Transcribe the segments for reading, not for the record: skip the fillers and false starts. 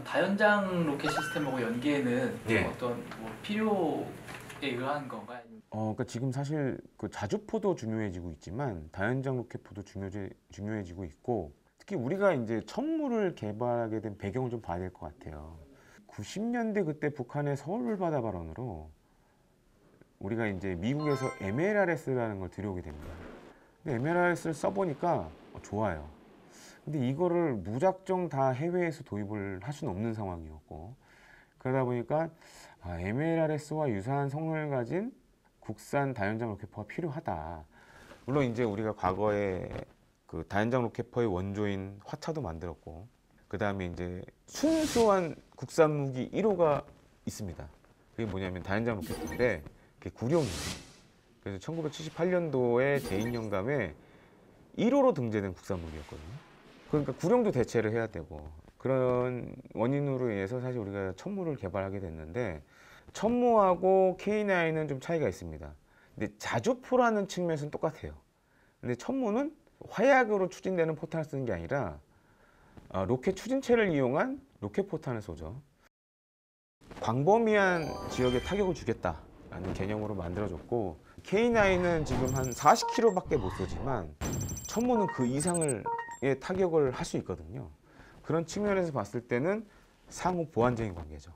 그런 다연장 로켓 시스템하고 연계에는 예. 어떤 뭐 필요에 의한 건가요? 그러니까 지금 사실 그 자주포도 중요해지고 있지만 다연장 로켓포도 중요해지고 있고, 특히 우리가 이제 천무를 개발하게 된 배경을 좀 봐야 될 것 같아요. 90년대 그때 북한의 서울바다 발언으로 우리가 이제 미국에서 MLRS라는 걸 들여오게 됩니다. 근데 MLRS를 써보니까 좋아요. 근데 이거를 무작정 다 해외에서 도입을 할 수는 없는 상황이었고, 그러다 보니까 MLRS와 유사한 성능을 가진 국산 다연장 로켓포가 필요하다. 물론 이제 우리가 과거에 그 다연장 로켓포의 원조인 화차도 만들었고, 그 다음에 이제 순수한 국산 무기 1호가 있습니다. 그게 뭐냐면 다연장 로켓포인데 그게 구룡이에요. 그래서 1978년도에 대인영감에 1호로 등재된 국산 무기였거든요. 그러니까 구룡도 대체를 해야 되고, 그런 원인으로 인해서 사실 우리가 천무를 개발하게 됐는데, 천무하고 K9은 좀 차이가 있습니다. 근데 자주포라는 측면에서는 똑같아요. 근데 천무는 화약으로 추진되는 포탄을 쓰는 게 아니라 로켓 추진체를 이용한 로켓 포탄을 쏘죠. 광범위한 지역에 타격을 주겠다라는 개념으로 만들어졌고, K9은 지금 한 40km밖에 못 쏘지만 천무는 그 이상의 타격을 할 수 있거든요. 그런 측면에서 봤을 때는 상호 보완적인 관계죠.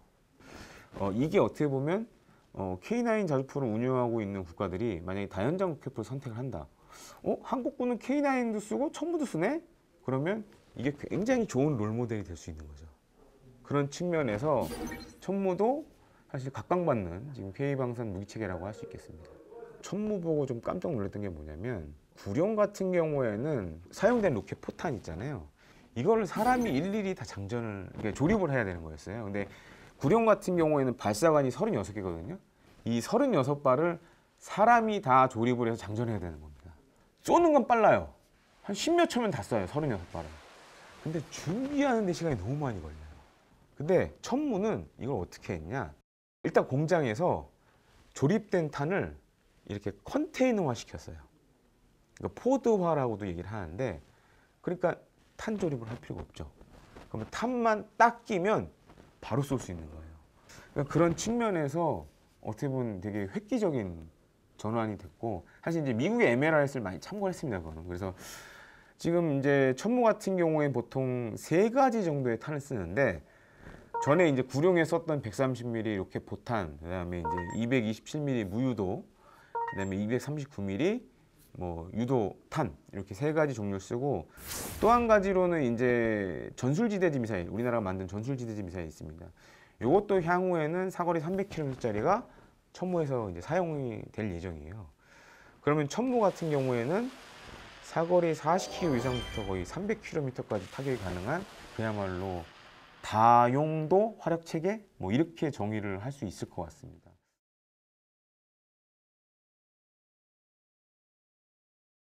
이게 어떻게 보면 K9 자주포를 운용하고 있는 국가들이 만약에 다연장 로켓포를 선택을 한다. 한국군은 K9도 쓰고 천무도 쓰네? 그러면 이게 굉장히 좋은 롤모델이 될 수 있는 거죠. 그런 측면에서 천무도 사실 각광받는 지금 K방산 무기체계라고 할 수 있겠습니다. 천무 보고 좀 깜짝 놀랐던 게 뭐냐면, 구룡 같은 경우에는 사용된 로켓 포탄 있잖아요. 이거를 사람이 일일이 다 장전을, 그러니까 조립을 해야 되는 거였어요. 근데 구룡 같은 경우에는 발사관이 36개거든요. 이 36발을 사람이 다 조립을 해서 장전해야 되는 겁니다. 쏘는 건 빨라요. 한 10몇 초면 다 쏴요, 36발을. 근데 준비하는 데 시간이 너무 많이 걸려요. 근데 천무는 이걸 어떻게 했냐? 일단 공장에서 조립된 탄을 이렇게 컨테이너화 시켰어요. 그러니까 포드화라고도 얘기를 하는데, 그러니까 탄 조립을 할 필요가 없죠. 그러면 탄만 딱 끼면 바로 쏠 수 있는 거예요. 그러니까 그런 측면에서 어떻게 보면 되게 획기적인 전환이 됐고, 사실 이제 미국의 MLRS를 많이 참고했습니다, 그거는. 그래서 지금 이제 천무 같은 경우에 보통 3가지 정도의 탄을 쓰는데, 전에 이제 구룡에 썼던 130mm 로켓 포탄, 그다음에 이제 227mm 무유도, 그다음에 239mm 뭐 유도 탄, 이렇게 3가지 종류를 쓰고, 또 한 가지로는 이제 전술지대지 미사일, 우리나라가 만든 전술지대지 미사일이 있습니다. 이것도 향후에는 사거리 300km짜리가 천무에서 이제 사용이 될 예정이에요. 그러면 천무 같은 경우에는 사거리 40km 이상부터 거의 300km까지 타격이 가능한 그야말로 다용도 화력 체계, 뭐 이렇게 정의를 할 수 있을 것 같습니다.